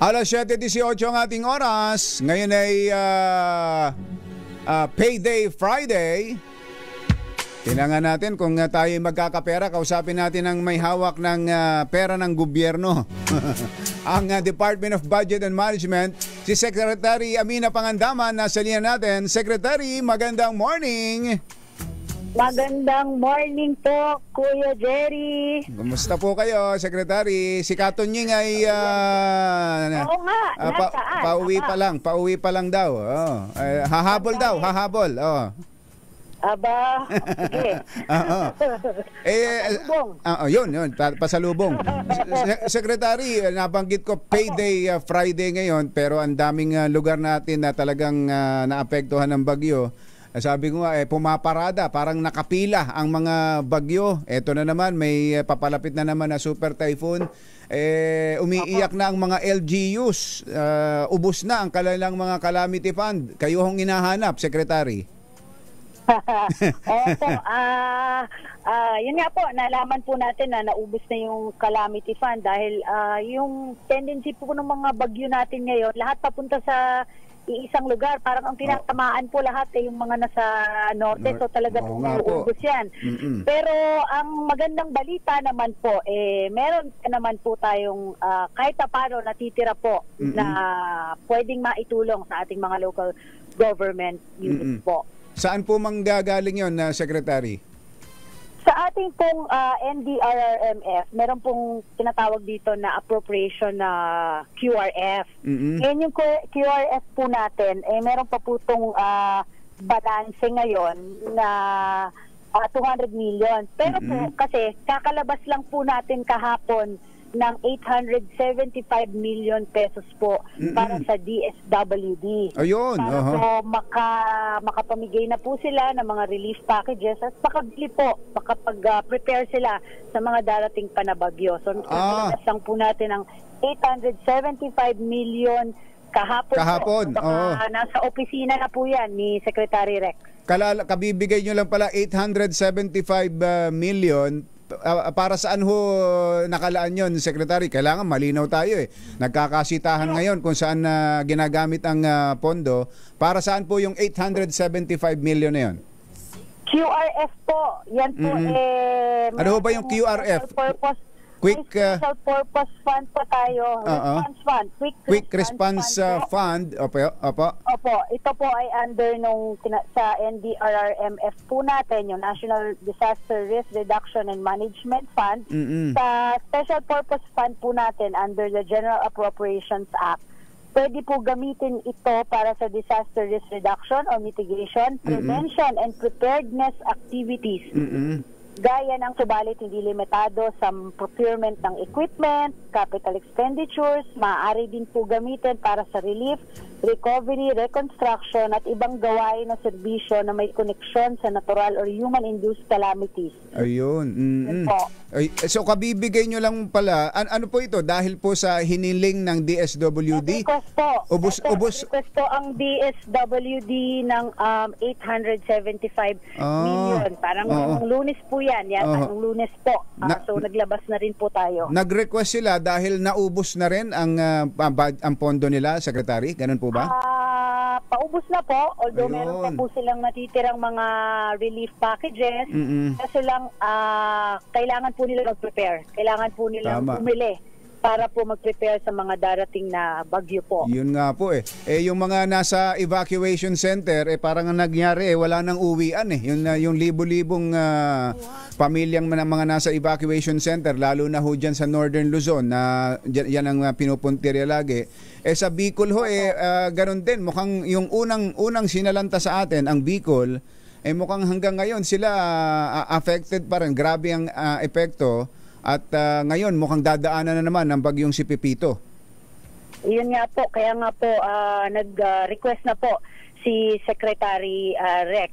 Alas 7:18 ang ating oras. Ngayon ay Payday Friday. Tinangan natin kung tayo magkakapera. Kausapin natin ang may hawak ng pera ng gobyerno. Ang Department of Budget and Management, si Secretary Amina Pangandaman. Nasa linya natin. Secretary, magandang morning. Magandang morning po, Kuya Jerry. Kumusta po kayo, Secretary? Si Katunying ay Oo nga, pauwi pa lang daw. Hahabol daw, hahabol. Aba, sige. Yun, pasalubong. Secretary, nabanggit ko Payday Friday ngayon, pero ang daming lugar natin na talagang naapektuhan ng bagyo. Sabi ko nga, pumaparada, parang nakapila ang mga bagyo. Eto na naman, may papalapit na naman na super typhoon. Umiiyak na ang mga LGUs. Ubos na ang kanilang mga calamity fund. Kayo hong hinahanap, Secretary. Yun nga po, nalaman po natin na naubos na yung calamity fund dahil yung tendency po ng mga bagyo natin ngayon, lahat papunta sa iisang lugar, parang ang tinatamaan po lahat yung mga nasa norte, so talaga nauubos yan. Pero ang magandang balita naman po, meron naman po tayong kahit paano natitira po na pwedeng maitulong sa ating mga local government units po. Saan po manggagaling yun, Secretary? Sa ating pong NDRRMF, meron pong tinatawag dito na appropriation na QRF. Ngayon yung QRF po natin, meron pa po itong balance ngayon na 200 million. Pero po, kasi kakalabas lang po natin kahapon ng 875 million pesos po para sa DSWD. Ayun. Para po makapamigay na po sila ng mga relief packages at makapag-prepare sila sa mga darating panabagyo. So, nakalagas lang po natin ng 875 million kahapon. Nasa opisina na po yan ni Secretary Rex. Kabibigay nyo lang pala 875 million. Para saan ho nakalaan yon, Secretary? Kailangan malinaw tayo Nagkakasitahan ngayon kung saan ginagamit ang pondo. Para saan po yung 875 million na yon? QRF po. Yan po ano ho ba yung QRF? Special Purpose Fund po tayo. Response Fund. Quick Response Fund. Opo. Ito po ay under sa NDRRMF po natin, yung National Disaster Risk Reduction and Management Fund. Sa Special Purpose Fund po natin under the General Appropriations Act. Pwede po gamitin ito para sa disaster risk reduction or mitigation, prevention and preparedness activities. Gaya ng subalit hindi limitado sa procurement ng equipment, capital expenditures, maaari din po gamitin para sa relief, recovery, reconstruction at ibang gawain na serbisyo na may koneksyon sa natural or human-induced calamities. Ayun. So kabibigay nyo lang pala, ano po ito? Dahil po sa hiniling ng DSWD? Request po. Request po ang DSWD ng 875 million. Parang Lunes po yan. Anong Lunes po. So naglabas na rin po tayo. Nag-request sila dahil naubos na rin ang pondo nila, Secretary? Ganun po ba? Paubos na po. Although meron pa po silang natitirang mga relief packages. Kasi lang kailangan po nila mag-prepare. Kailangan po nila bumili para po mag-prepare sa mga darating na bagyo po. Yun nga po yung mga nasa evacuation center, parang ang nangyari wala nang uwian yung libo-libong pamilyang mga nasa evacuation center, lalo na ho dyan sa Northern Luzon, na yan ang pinupuntirya lagi. Sa Bicol ho, ganun din. Mukhang yung unang sinalanta sa atin, ang Bicol, mukhang hanggang ngayon sila affected pa rin. Grabe ang epekto. At ngayon, mukhang dadaanan na naman ng bagyong si Pepito. Yun nga po. Kaya nga po, nag-request na po si Secretary Rex.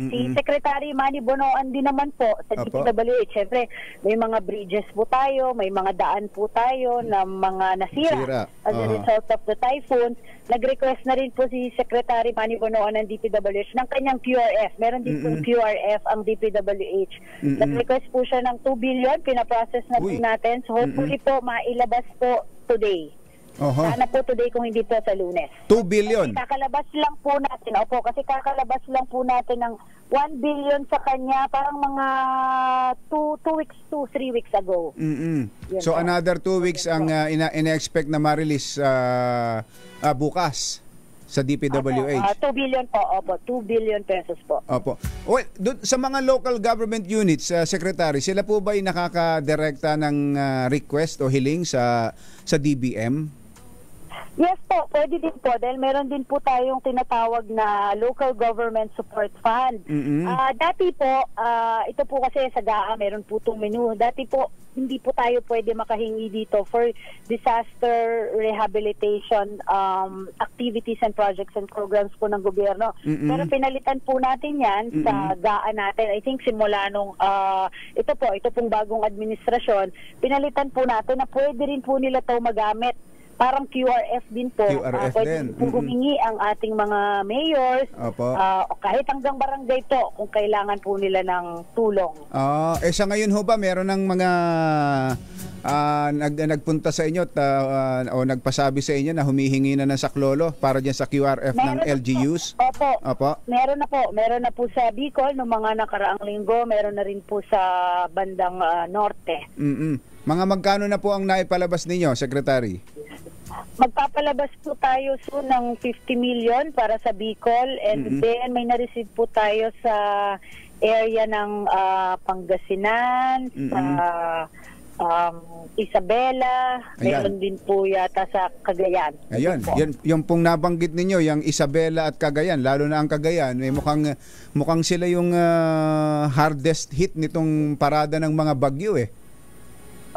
Si Secretary Manny Bonoan din naman po sa DPWH. Siyempre, may mga bridges po tayo, may mga daan po tayo na mga nasira as a result of the typhoons. Nag-request na rin po si Secretary Manny Bonoan ng DPWH ng kanyang QRF. Meron din po QRF ang DPWH. Nag-request po siya ng 2 billion. Pinaprocess na po natin. So hopefully po mailabas po today. Oho. Sana po today kung hindi po sa Lunes. 2 billion. Kasi kakalabas lang po natin, opo, kasi kakalabas lang po natin ng 1 billion sa kanya parang mga 2 weeks to 3 weeks ago. Mm-mm. Yun So po. another 2 weeks ang ina-expect na ma-release bukas sa DPWH. 2 billion po, opo, 2 billion pesos po. Opo. Well, sa mga local government units, Secretary, sila po ba ay nakakadirekta ng request o hiling sa DBM? Yes po, pwede din po dahil meron din po tayong tinatawag na Local Government Support Fund. Dati po, ito po kasi sa GAA meron po itong menu. Dati po, hindi po tayo pwede makahingi dito for disaster rehabilitation activities and projects and programs po ng gobyerno. Pero pinalitan po natin yan sa GAA natin. I think simula nung ito pong bagong administrasyon, pinalitan po natin na pwede rin po nila ito magamit. Parang QRF din po. QRF Pwede din. po humingi ang ating mga mayors, Opo. kahit hanggang barangay po, kung kailangan po nila ng tulong. Sa ngayon ho ba, meron ng mga nagpunta sa inyo o nagpasabi sa inyo na humihingi na ng saklolo para dyan sa QRF ng LGUs? Opo. Opo. Meron na po. Meron na po sa Bicol noong mga nakaraang linggo. Meron na rin po sa bandang norte. Mga magkano na po ang naipalabas ninyo, Secretary? Magpapalabas po tayo soon ng 50 million para sa Bicol and then may na-receive po tayo sa area ng Pangasinan, sa Isabela, meron din po yata sa Cagayan. Ayun, yung pong nabanggit ninyo, yung Isabela at Cagayan, lalo na ang Cagayan, mukhang sila yung hardest hit nitong parada ng mga bagyo eh.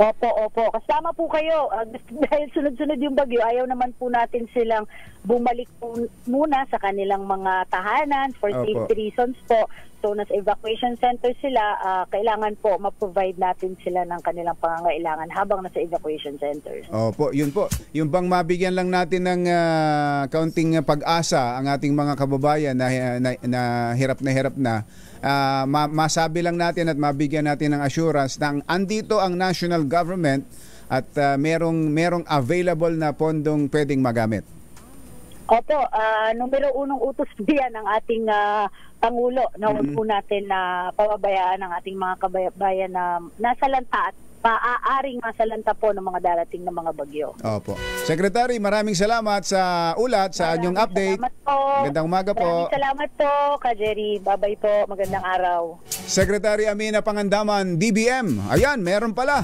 Opo. Kasama po kayo. Dahil sunod-sunod yung bagyo, ayaw naman po natin silang bumalik po muna sa kanilang mga tahanan for safety reasons po. So, nasa evacuation center sila, kailangan po ma-provide natin sila ng kanilang pangangailangan habang nasa evacuation centers. Opo, yun po. Yung bang mabigyan lang natin ng kaunting pag-asa ang ating mga kababayan na hirap na masabi lang natin at mabigyan natin ng assurance na andito ang national government at merong available na pondong pwedeng magamit. Opo, numero unong utos diyan ng ating Pangulo na huwag po natin na pababayaan ang ating mga kababayan na nasa lanta at paaaring masalanta po ng mga darating na mga bagyo. Opo. Secretary, maraming salamat sa ulat, sa inyong update. Salamat po. Magandang umaga po. Maraming salamat po, Ka Jerry. Bye-bye po. Magandang araw. Secretary Amina Pangandaman, DBM. Ayan, meron pala.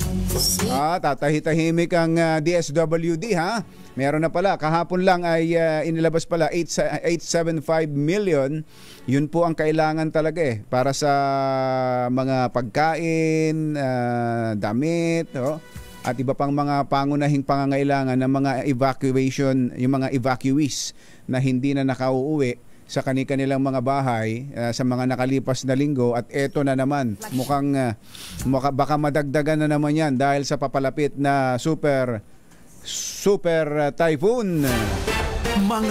Tatahitahimik ang DSWD ha. Meron na pala. Kahapon lang ay inilabas pala 875 million. Yun po ang kailangan talaga para sa mga pagkain, damit, at iba pang mga pangunahing pangangailangan ng mga evacuation, yung mga evacuees na hindi na nakauuwi sa kanilang mga bahay sa mga nakalipas na linggo. At eto na naman, mukhang baka madagdagan na naman yan dahil sa papalapit na super typhoon. Mga